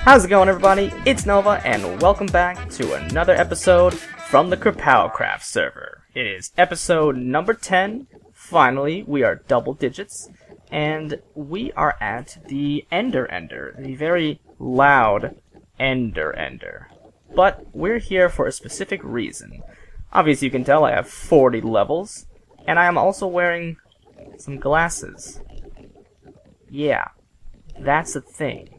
How's it going, everybody? It's Nova, and welcome back to another episode from the KerPOWcraft server. It is episode number 10. Finally, we are double digits, and we are at the Ender, the very loud Ender. But we're here for a specific reason. Obviously, you can tell I have 40 levels, and I am also wearing some glasses. Yeah, that's a thing.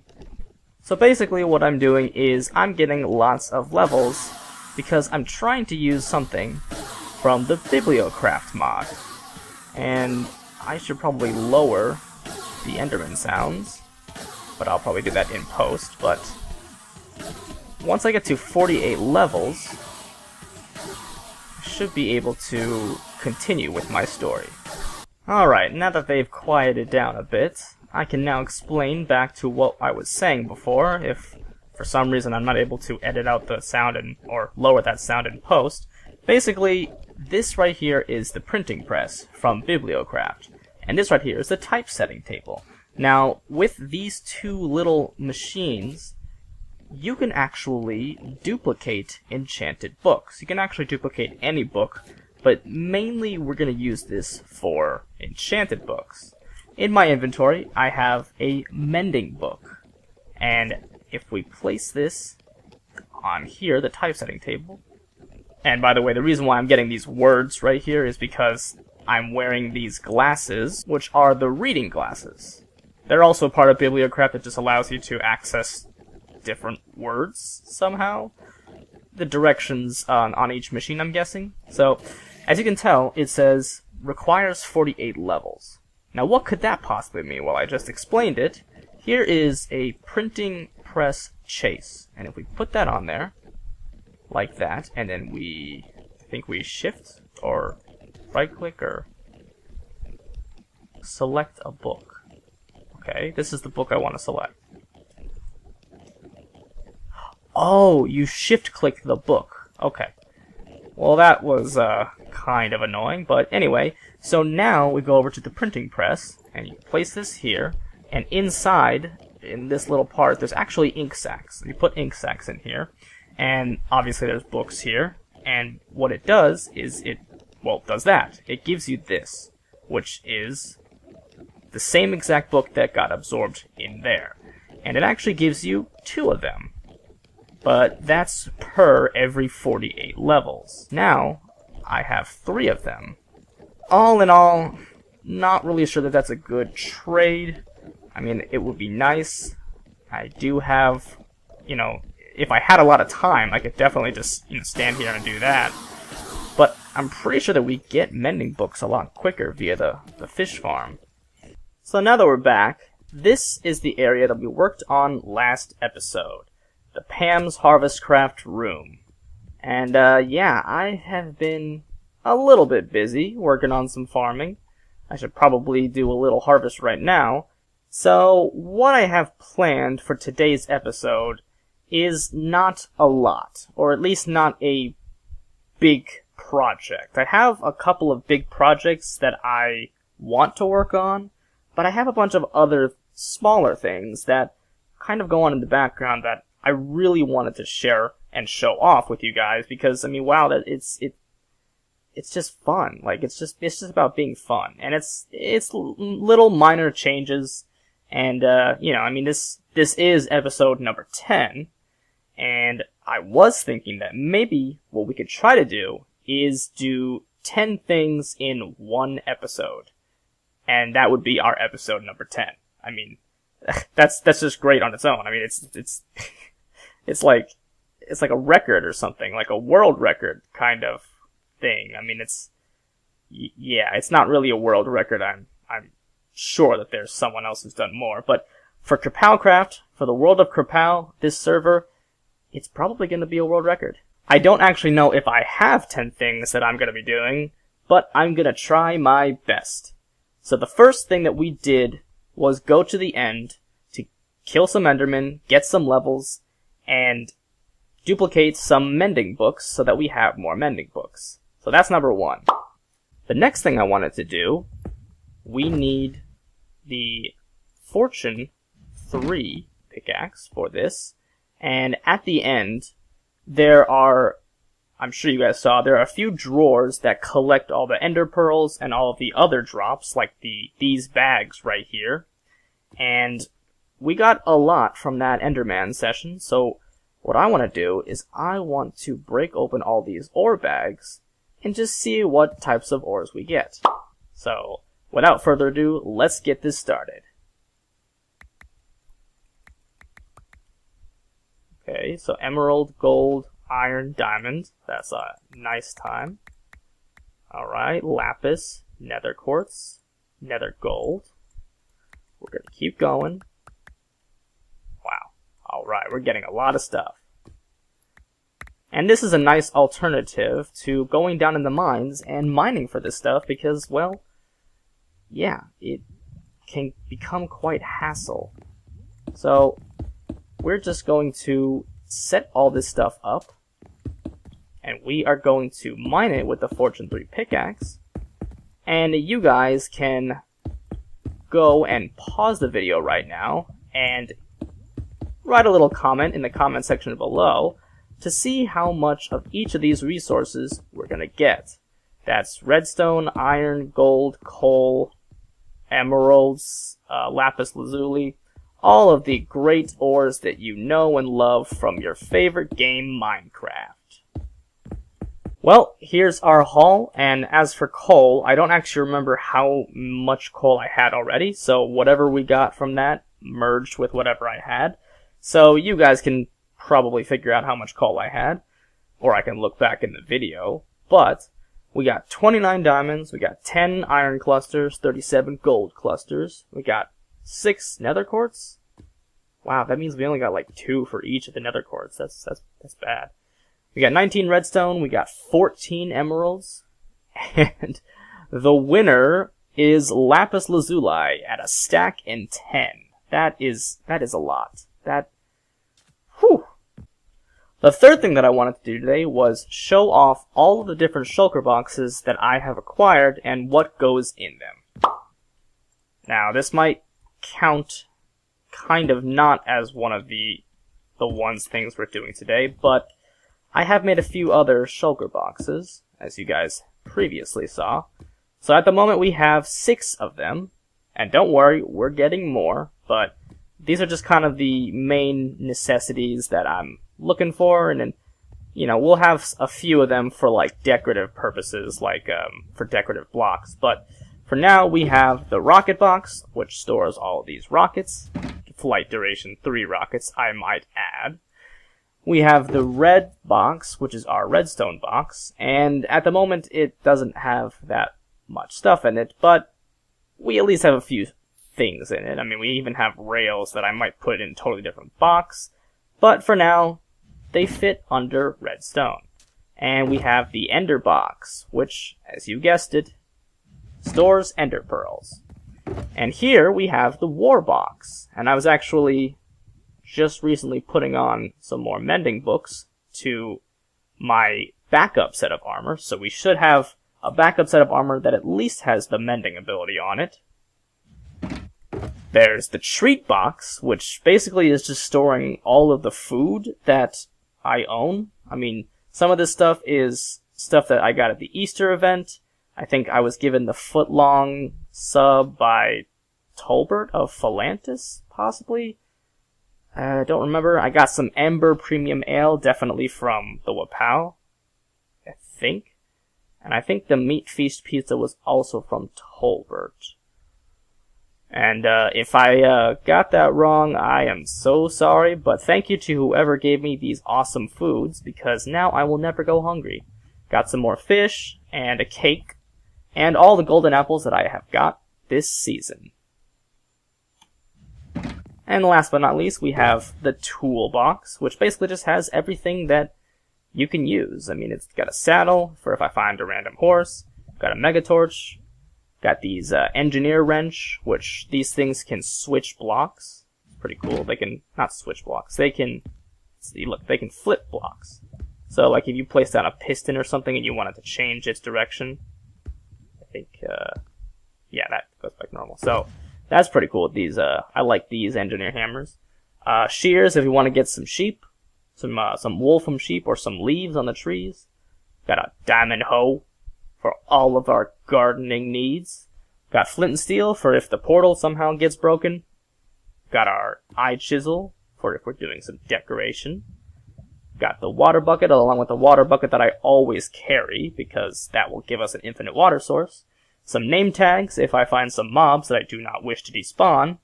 So basically what I'm doing is I'm getting lots of levels because I'm trying to use something from the KerPOWcraft mod. And I should probably lower the Enderman sounds, but I'll probably do that in post. But once I get to 48 levels, I should be able to continue with my story. Alright, now that they've quieted down a bit, I can now explain back to what I was saying before. If for some reason I'm not able to edit out the sound or lower that sound in post. Basically, this right here is the printing press from KerPOWcraft, and this right here is the typesetting table. Now, with these two little machines, you can actually duplicate enchanted books. You can actually duplicate any book, but mainly we're going to use this for enchanted books. In my inventory, I have a mending book, and if we place this on here, the typesetting table, and by the way, the reason why I'm getting these words right here is because I'm wearing these glasses, which are the reading glasses. They're also part of KerPOWcraft that just allows you to access different words somehow. The directions on each machine, I'm guessing. So, as you can tell, it says, requires 48 levels. Now what could that possibly mean? Well, I just explained it. Here is a printing press chase. And if we put that on there, like that, and then I think we shift, or right click, or select a book. Okay, this is the book I want to select. Oh, you shift click the book. Okay. Well, that was kind of annoying, but anyway, so now we go over to the printing press, and you place this here, and inside, in this little part, there's actually ink sacs. You put ink sacs in here, and obviously there's books here, and what it does is does that. It gives you this, which is the same exact book that got absorbed in there. And it actually gives you 2 of them. But that's per every 48 levels. Now, I have 3 of them. All in all, not really sure that that's a good trade. I mean, it would be nice. I do have, if I had a lot of time, I could definitely just, stand here and do that. But I'm pretty sure that we get mending books a lot quicker via the fish farm. So now that we're back, this is the area that we worked on last episode. The Pam's Harvest Craft room. And yeah, I have been a little bit busy working on some farming. I should probably do a little harvest right now. So what I have planned for today's episode is not a lot, or at least not a big project. I have a couple of big projects that I want to work on, but I have a bunch of other smaller things that kind of go on in the background that I really wanted to share and show off with you guys because, I mean, wow, it's just fun. Like, it's just about being fun. And it's little minor changes. And, I mean, this is episode number 10. And I was thinking that maybe what we could try to do is do 10 things in one episode. And that would be our episode number 10. I mean, that's just great on its own. I mean, it's like a record or something, like a world record kind of thing. I mean, it's not really a world record. I'm sure that there's someone else who's done more, but for KerPOWcraft, for the world of KerPOW, this server, it's probably going to be a world record. I don't actually know if I have 10 things that I'm going to be doing, but I'm going to try my best. So the first thing that we did was go to the end to kill some Endermen, get some levels, and duplicate some mending books so that we have more mending books. So that's number 1. The next thing I wanted to do, we need the Fortune 3 pickaxe for this. And at the end, there are, I'm sure you guys saw, there are a few drawers that collect all the ender pearls and all of the other drops, like these bags right here. And we got a lot from that Enderman session, so what I want to do is I want to break open all these ore bags and just see what types of ores we get. So, without further ado, let's get this started. Okay, so emerald, gold, iron, diamond. That's a nice time. Alright, lapis, nether quartz, nether gold. We're going to keep going. Wow. Alright, we're getting a lot of stuff. And this is a nice alternative to going down in the mines and mining for this stuff because, well, yeah, it can become quite hassle. So, we're just going to set all this stuff up, and we are going to mine it with the Fortune 3 pickaxe, and you guys can go and pause the video right now and write a little comment in the comment section below to see how much of each of these resources we're going to get. That's redstone, iron, gold, coal, emeralds, lapis lazuli, all of the great ores that you know and love from your favorite game, Minecraft. Well, here's our haul, and as for coal, I don't actually remember how much coal I had already, so whatever we got from that merged with whatever I had. So you guys can probably figure out how much coal I had, or I can look back in the video, but we got 29 diamonds, we got 10 iron clusters, 37 gold clusters, we got 6 nether quartz. Wow, that means we only got like 2 for each of the nether quartz. That's bad. We got 19 redstone, we got 14 emeralds, and the winner is lapis lazuli at a stack in 10. That is a lot. Whew. The third thing that I wanted to do today was show off all of the different shulker boxes that I have acquired and what goes in them. Now, this might count kind of not as one of the things we're doing today, but I have made a few other shulker boxes, as you guys previously saw. So at the moment we have 6 of them, and don't worry, we're getting more, but these are just kind of the main necessities that I'm looking for, and then, you know, we'll have a few of them for like decorative purposes, like for decorative blocks, but for now we have the rocket box, which stores all of these rockets, flight duration 3 rockets, I might add. We have the red box, which is our redstone box, and at the moment it doesn't have that much stuff in it, but we at least have a few things in it. I mean, we even have rails that I might put in a totally different box, but for now, they fit under redstone. And we have the ender box, which, as you guessed it, stores ender pearls. And here we have the war box, and I was actually just recently putting on some more mending books to my backup set of armor, so we should have a backup set of armor that at least has the mending ability on it. There's the treat box, which basically is just storing all of the food that I own. I mean, some of this stuff is stuff that I got at the Easter event. I think I was given the foot-long sub by Tolbert of Philantis, possibly. I don't remember. I got some Ember Premium Ale, definitely from the Whapow, I think. And I think the Meat Feast Pizza was also from Tolbert. And if I got that wrong, I am so sorry, but thank you to whoever gave me these awesome foods, because now I will never go hungry. Got some more fish, and a cake, and all the golden apples that I have got this season. And last but not least, we have the toolbox, which basically just has everything that you can use. I mean, it's got a saddle for if I find a random horse, got a mega torch, got these engineer wrench, which these things can switch blocks. It's pretty cool. They can, not switch blocks, they can, see, look, they can flip blocks. So, like, if you place down a piston or something and you want it to change its direction, I think, yeah, that goes back normal. So, that's pretty cool. These, I like these engineer hammers. Shears if you want to get some sheep, some wool from sheep, or some leaves on the trees. Got a diamond hoe for all of our gardening needs. Got flint and steel for if the portal somehow gets broken. Got our eye chisel for if we're doing some decoration. Got the water bucket, along with the water bucket that I always carry, because that will give us an infinite water source. Some name tags if I find some mobs that I do not wish to despawn.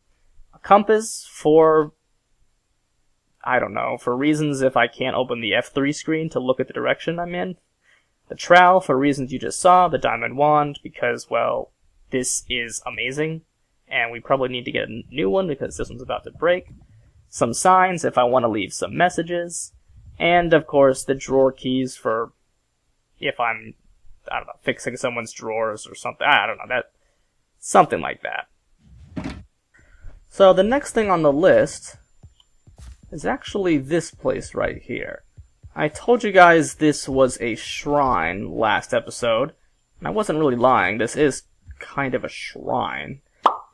A compass for, I don't know, for reasons if I can't open the F3 screen to look at the direction I'm in. The trowel for reasons you just saw. The diamond wand because, well, this is amazing. And we probably need to get a new one because this one's about to break. Some signs if I want to leave some messages. And, of course, the drawer keys for if I'm, I don't know, fixing someone's drawers or something. I don't know, something like that. So the next thing on the list is actually this place right here. I told you guys this was a shrine last episode, and I wasn't really lying. This is kind of a shrine,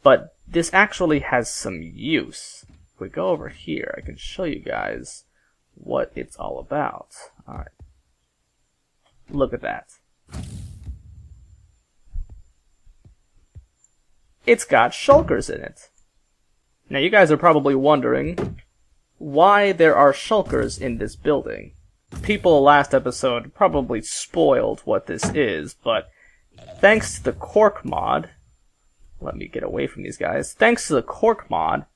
but this actually has some use. If we go over here, I can show you guys what it's all about. Alright. Look at that. It's got shulkers in it. Now you guys are probably wondering why there are shulkers in this building. People last episode probably spoiled what this is, but thanks to the cork mod, let me get away from these guys, thanks to the cork mod,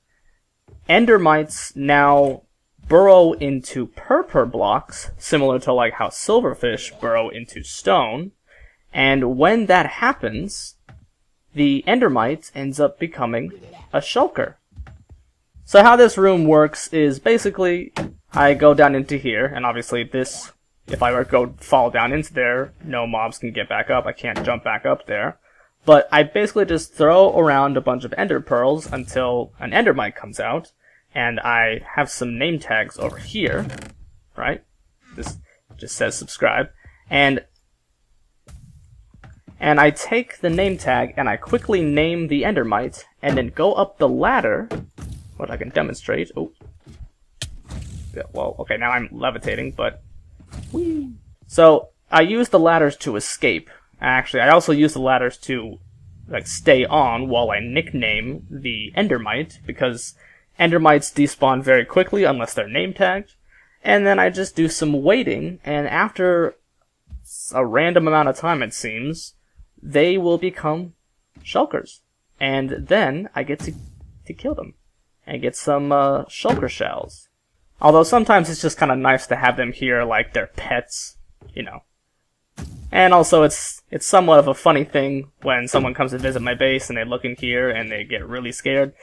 endermites now burrow into purpur blocks, similar to like how silverfish burrow into stone, and when that happens, the endermite ends up becoming a shulker. So how this room works is basically, I go down into here, and obviously this, if I were to go fall down into there, no mobs can get back up, I can't jump back up there. But I basically just throw around a bunch of ender pearls until an endermite comes out, and I have some name tags over here, right? This just says subscribe, and I take the name tag and I quickly name the endermite, and then go up the ladder, what I can demonstrate. Oh, yeah, well, okay, now I'm levitating, but whee. So I use the ladders to escape. Actually, I also use the ladders to like stay on while I nickname the endermite, because endermites despawn very quickly unless they're name tagged. And then I just do some waiting, and after a random amount of time, it seems, they will become shulkers. And then I get to kill them and get some shulker shells. Although sometimes it's just kind of nice to have them here like they're pets, you know. And also it's somewhat of a funny thing when someone comes to visit my base and they look in here and they get really scared.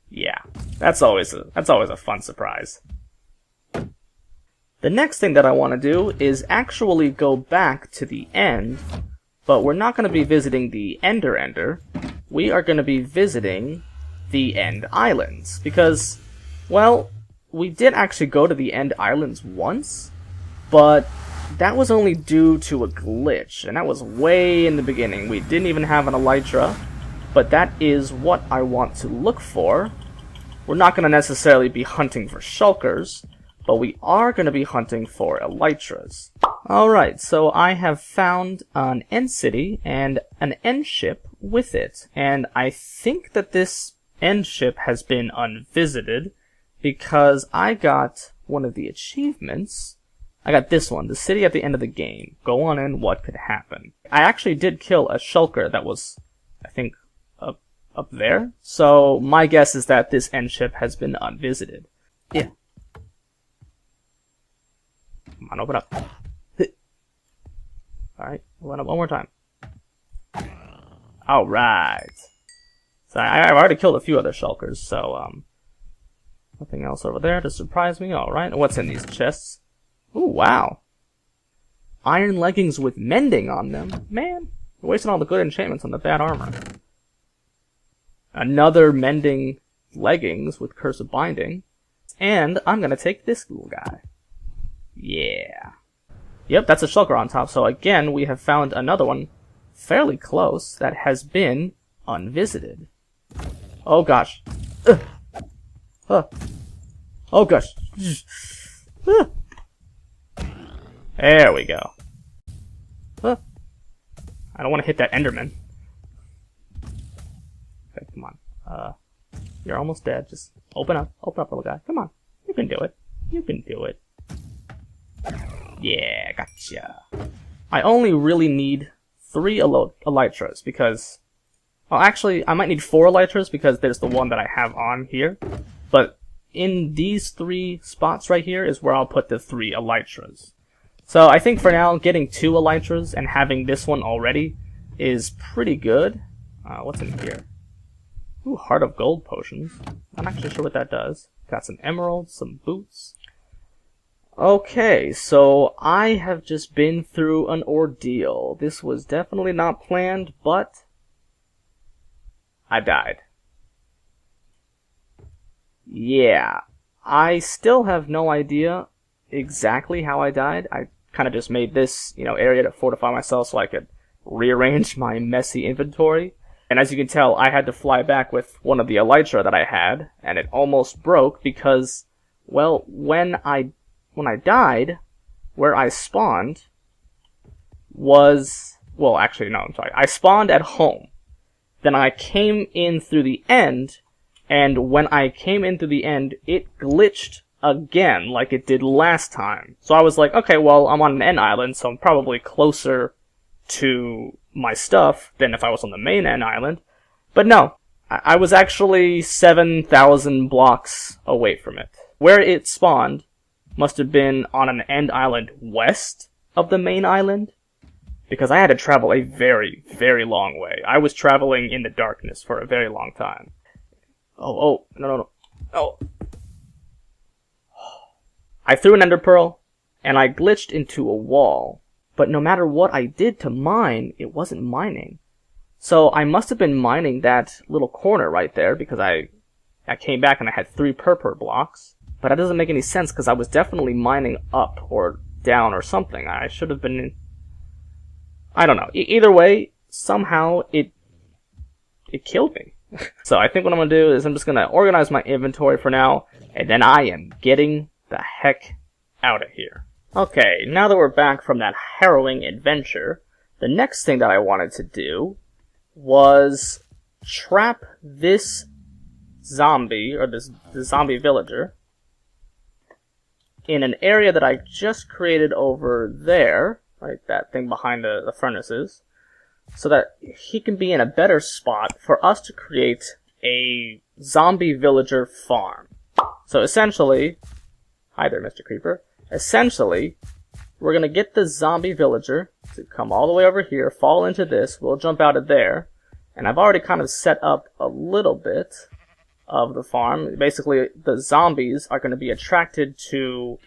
Yeah, that's always a fun surprise. The next thing that I want to do is actually go back to the end, but we're not going to be visiting the Ender. We are going to be visiting the End Islands, because, well, we did actually go to the End Islands once, but that was only due to a glitch, and that was way in the beginning. We didn't even have an Elytra, but that is what I want to look for. We're not going to necessarily be hunting for shulkers, but we are going to be hunting for Elytras. Alright, so I have found an end city and an end ship with it, and I think that this end ship has been unvisited, because I got one of the achievements. I got this one, the city at the end of the game. Go on in, what could happen? I actually did kill a shulker that was, I think, up there. So my guess is that this end ship has been unvisited. Yeah. Come on, open up. Alright, open up one more time. Alright. So I've already killed a few other shulkers, so nothing else over there to surprise me. Alright, what's in these chests? Ooh, wow. Iron leggings with mending on them. Man, you're wasting all the good enchantments on the bad armor. Another mending leggings with curse of binding. And I'm gonna take this little guy. Yeah. Yep, that's a shulker on top. So again, we have found another one fairly close that has been unvisited. Oh gosh. Oh gosh. There we go. I don't want to hit that Enderman. Okay, come on. You're almost dead. Just open up, little guy. Come on, you can do it. You can do it. Yeah, gotcha. I only really need 3 Elytras because, well, actually, I might need 4 Elytras because there's the one that I have on here. But in these 3 spots right here is where I'll put the 3 Elytras. So I think for now, getting 2 Elytras and having this one already is pretty good. What's in here? Ooh, Heart of Gold potions. I'm not actually sure what that does. Got some emeralds, some boots. Okay, so I have just been through an ordeal. This was definitely not planned, but I died. Yeah, I still have no idea exactly how I died. I kind of just made this, area to fortify myself so I could rearrange my messy inventory. And as you can tell, I had to fly back with one of the Elytra that I had, and it almost broke because, well, when I died, where I spawned was, well, actually, no, I'm sorry. I spawned at home. Then I came in through the end, and when I came in through the end, it glitched again, like it did last time. So I was like, okay, well, I'm on an end island, so I'm probably closer to my stuff than if I was on the main end island. But no, I was actually 7,000 blocks away from it. Where it spawned must have been on an end island west of the main island, because I had to travel a very, very long way. I was traveling in the darkness for a very long time. Oh, no. Oh. I threw an ender pearl, and I glitched into a wall. But no matter what I did to mine, it wasn't mining. So I must have been mining that little corner right there, because I came back and I had 3 purple blocks. But that doesn't make any sense, because I was definitely mining up or down or something. I should have been... I don't know. Either way, somehow it killed me. So I think what I'm going to do is I'm just going to organize my inventory for now, and then I am getting the heck out of here. Okay, now that we're back from that harrowing adventure, the next thing that I wanted to do was trap this zombie, or this zombie villager, in an area that I just created over there, right, that thing behind the furnaces, so that he can be in a better spot for us to create a zombie villager farm. So essentially, hi there, Mr. Creeper. Essentially, we're going to get the zombie villager to come all the way over here, fall into this, we'll jump out of there, and I've already kind of set up a little bit of the farm. Basically, the zombies are going to be attracted to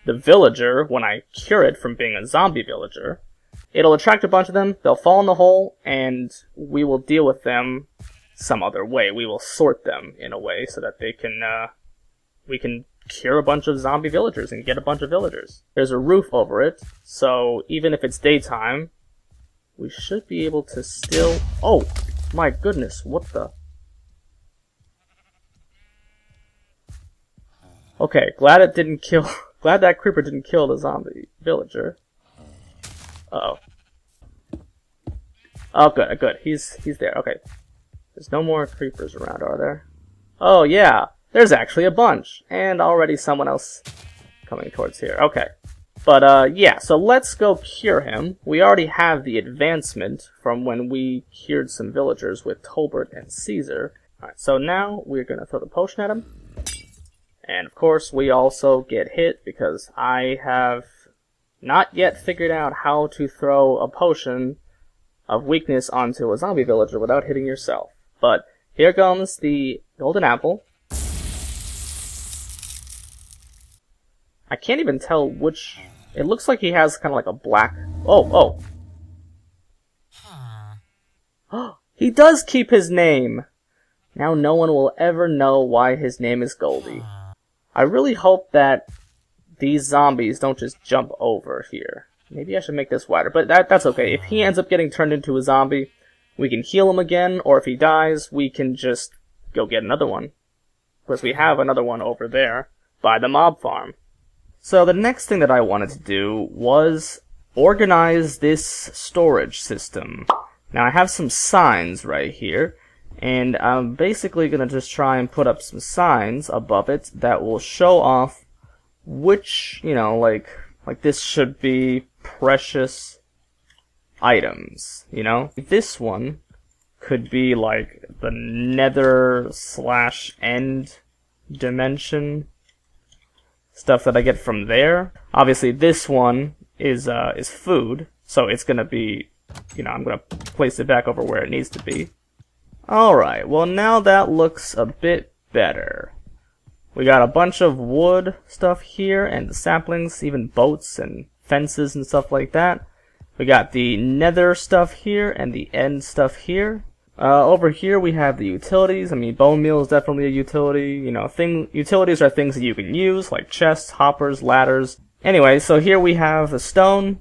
the villager when I cure it from being a zombie villager. It'll attract a bunch of them, they'll fall in the hole, and we will deal with them some other way. We will sort them in a way so that they can, we can cure a bunch of zombie villagers and get a bunch of villagers. There's a roof over it, so even if it's daytime, we should be able to still... Oh, my goodness, what the... Okay, glad it didn't kill... Glad that creeper didn't kill the zombie villager. Uh-oh. Oh, good. He's there. Okay. There's no more creepers around, are there? Oh, yeah. There's actually a bunch, and already someone else coming towards here. Okay. But, yeah, so let's go cure him. We already have the advancement from when we cured some villagers with Tolbert and Caesar. Alright, so now we're gonna throw the potion at him. And, of course, we also get hit because I have not yet figured out how to throw a potion of weakness onto a zombie villager without hitting yourself. But here comes the golden apple. I can't even tell which... It looks like he has kind of like a black... Oh! He does keep his name! Now no one will ever know why his name is Goldie. I really hope that these zombies don't just jump over here. Maybe I should make this wider, but that's okay. If he ends up getting turned into a zombie, we can heal him again, or if he dies, we can just go get another one. Because we have another one over there. by the mob farm. So the next thing that I wanted to do was organize this storage system. Now I have some signs right here, and I'm basically going to just try and put up some signs above it that will show off which, like this should be precious items, This one could be like the Nether/End dimension stuff that I get from there. Obviously this one is food, so it's gonna be, I'm gonna place it back over where it needs to be. Alright, well now that looks a bit better. We got a bunch of wood stuff here, and the saplings, even boats and fences and stuff like that. We got the nether stuff here, and the end stuff here. Over here we have the utilities. I mean, bone meal is definitely a utility. Utilities are things that you can use, like chests, hoppers, ladders. Anyway, so here we have the stone.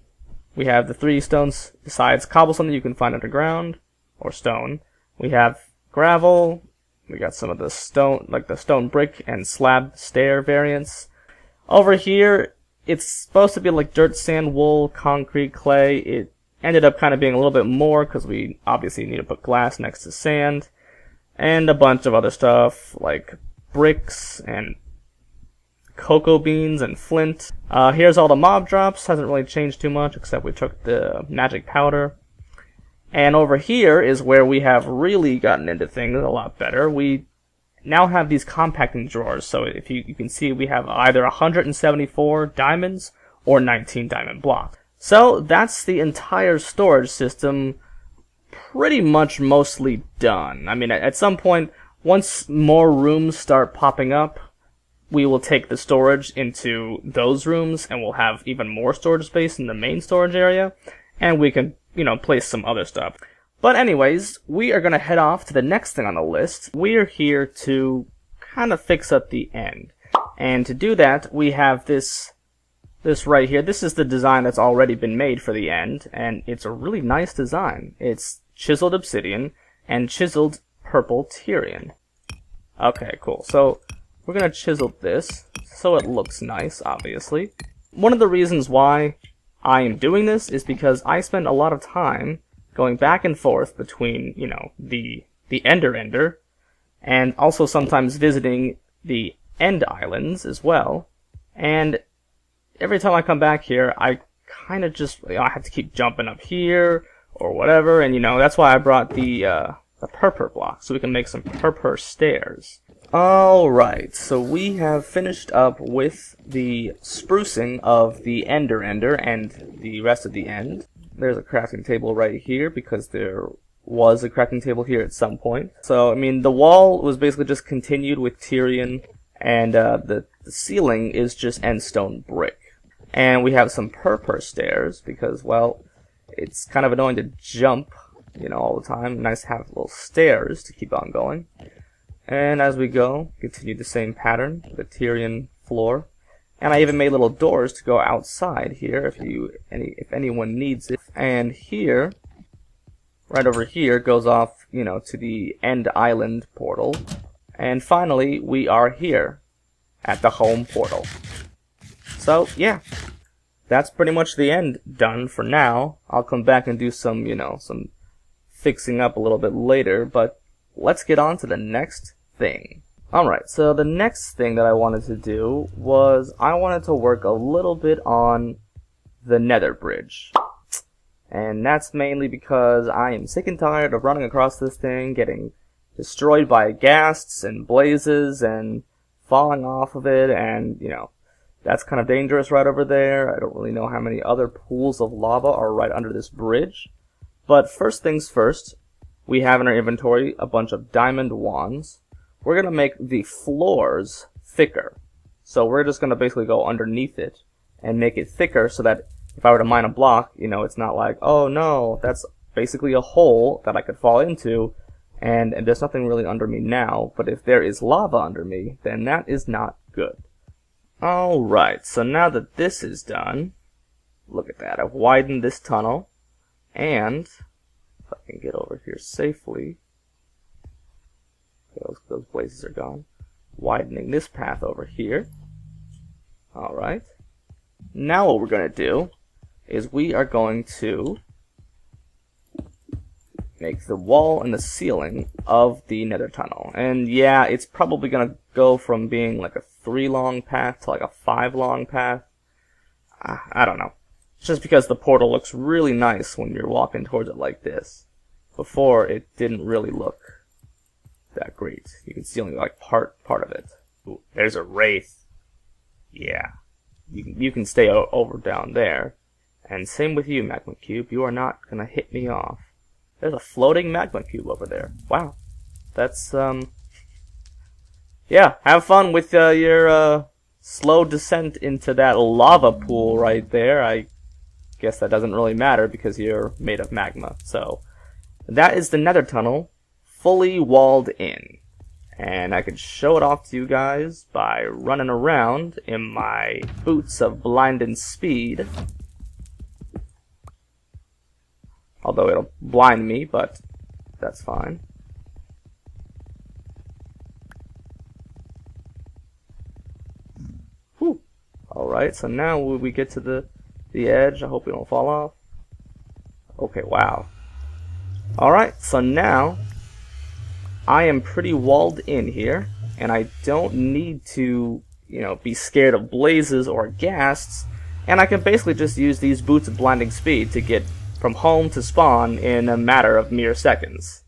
We have the 3 stones besides cobblestone that you can find underground, or stone. We have gravel. We got some of the stone, like the stone brick and slab stair variants. Over here, it's supposed to be like dirt, sand, wool, concrete, clay. It ended up kind of being a little bit more because we obviously need to put glass next to sand. And a bunch of other stuff like bricks and cocoa beans and flint. Here's all the mob drops. Hasn't really changed too much except we took the magic powder. And over here is where we have really gotten into things a lot better. We now have these compacting drawers, so if you can see we have either 174 diamonds or 19 diamond blocks. So that's the entire storage system pretty much mostly done. I mean, at some point, once more rooms start popping up, we will take the storage into those rooms and we'll have even more storage space in the main storage area, and we can place some other stuff. But anyways, we are going to head off to the next thing on the list. We're here to kind of fix up the end. And to do that, we have this right here. This is the design that's already been made for the end, and it's a really nice design. It's chiseled obsidian and chiseled purple Tyrian. Okay, cool. So we're going to chisel this so it looks nice, obviously. One of the reasons why I am doing this is because I spend a lot of time going back and forth between, the Ender, and also sometimes visiting the End Islands as well. And every time I come back here, I kind of just, I have to keep jumping up here or whatever, and that's why I brought the purpur block, so we can make some purpur stairs. Alright, so we have finished up with the sprucing of the Ender and the rest of the end. There's a crafting table right here because there was a crafting table here at some point. So, I mean, the wall was basically just continued with Tyrian, and the ceiling is just end stone brick. And we have some purpur stairs because, well, it's kind of annoying to jump, all the time. Nice to have little stairs to keep on going. And as we go, continue the same pattern, the Tyrian floor. And I even made little doors to go outside here if anyone needs it. And here, right over here, goes off, to the End Island portal. And finally, we are here at the home portal. So, yeah. That's pretty much the end done for now. I'll come back and do some, some fixing up a little bit later, but let's get on to the next thing. Alright, so the next thing that I wanted to do was I wanted to work a little bit on the Nether Bridge. And that's mainly because I am sick and tired of running across this thing, getting destroyed by ghasts and blazes and falling off of it, and, that's kind of dangerous right over there. I don't really know how many other pools of lava are right under this bridge. But first things first, we have in our inventory a bunch of diamond wands. We're going to make the floors thicker. So we're just going to basically go underneath it and make it thicker so that if I were to mine a block, it's not like, oh no, that's basically a hole that I could fall into, and there's nothing really under me now. But if there is lava under me, then that is not good. Alright, so now that this is done, look at that, I've widened this tunnel, and if I can get over here safely, those blazes are gone, widening this path over here, Alright. Now what we're going to do is we are going to make the wall and the ceiling of the nether tunnel. And yeah, it's probably going to go from being like a 3 long path to like a 5 long path. I don't know. It's just because the portal looks really nice when you're walking towards it like this. Before, it didn't really look that great. You can see only like part of it. Ooh, there's a wraith. Yeah. You can stay over down there. And same with you, Magma Cube. You are not going to hit me off. There's a floating Magma Cube over there. Wow. That's, yeah, have fun with your slow descent into that lava pool right there. I guess that doesn't really matter because you're made of magma. So, that is the nether tunnel, fully walled in. And I could show it off to you guys by running around in my boots of blinding speed. Although it'll blind me, but that's fine. Whew. Alright, so now we get to the edge. I hope we don't fall off. Okay, wow. Alright, so now I am pretty walled in here, and I don't need to, be scared of blazes or ghasts, and I can basically just use these boots of blinding speed to get from home to spawn in a matter of mere seconds.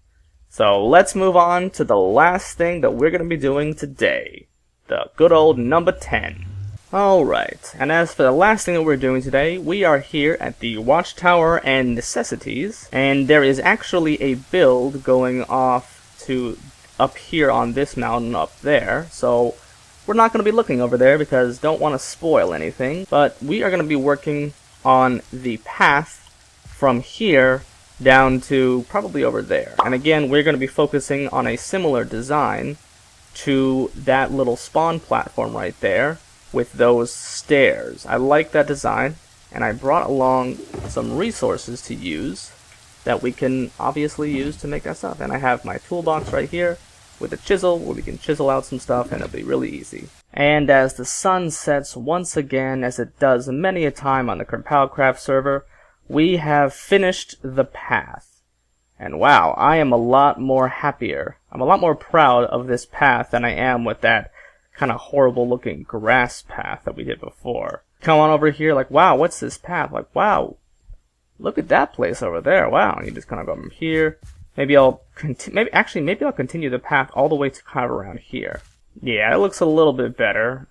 So let's move on to the last thing that we're going to be doing today, the good old number 10. Alright, and as for the last thing that we're doing today, we are here at the Watchtower and Necessities, and there is actually a build going off to up here on this mountain up there, so we're not going to be looking over there because don't want to spoil anything, but we are going to be working on the path from here down to probably over there. And again, we're going to be focusing on a similar design to that little spawn platform right there with those stairs. I like that design, and I brought along some resources to use that we can obviously use to make that stuff. And I have my toolbox right here with a chisel where we can chisel out some stuff, and it'll be really easy. And as the sun sets once again, as it does many a time on the KerPOWcraft server, we have finished the path. And wow, I am a lot more happier. I'm a lot more proud of this path than I am with that kind of horrible looking grass path that we did before. Come on over here like, wow, what's this path? Like, wow, look at that place over there. Wow, and you just kind of go from here. Maybe I'll continue the path all the way to kind of around here. Yeah, it looks a little bit better.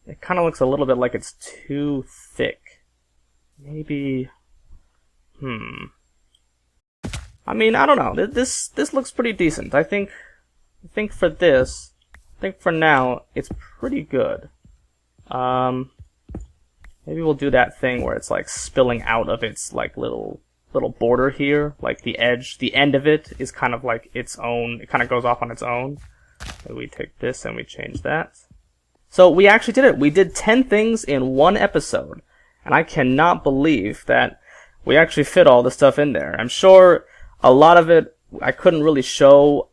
It kind of looks a little bit like it's too thick. Maybe, I mean, I don't know. This looks pretty decent. I think for this, for now, it's pretty good. Maybe we'll do that thing where it's like spilling out of its like little border here, like the end of it is kind of like its own. It kind of goes off on its own. So we take this and we change that. So we actually did it. We did 10 things in one episode. And I cannot believe that we actually fit all the stuff in there. I'm sure a lot of it, I couldn't really show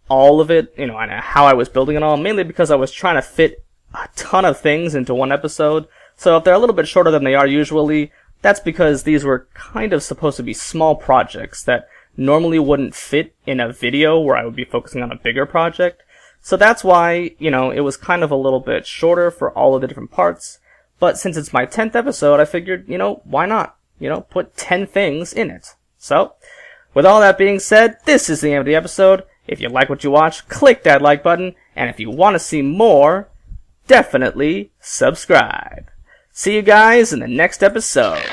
all of it, and how I was building it all, mainly because I was trying to fit a ton of things into one episode. So if they're a little bit shorter than they are usually, that's because these were kind of supposed to be small projects that normally wouldn't fit in a video where I would be focusing on a bigger project. So that's why, it was kind of a little bit shorter for all of the different parts. But since it's my 10th episode, I figured, why not? Put 10 things in it. So, with all that being said, this is the end of the episode. If you like what you watch, click that like button. And if you want to see more, definitely subscribe. See you guys in the next episode.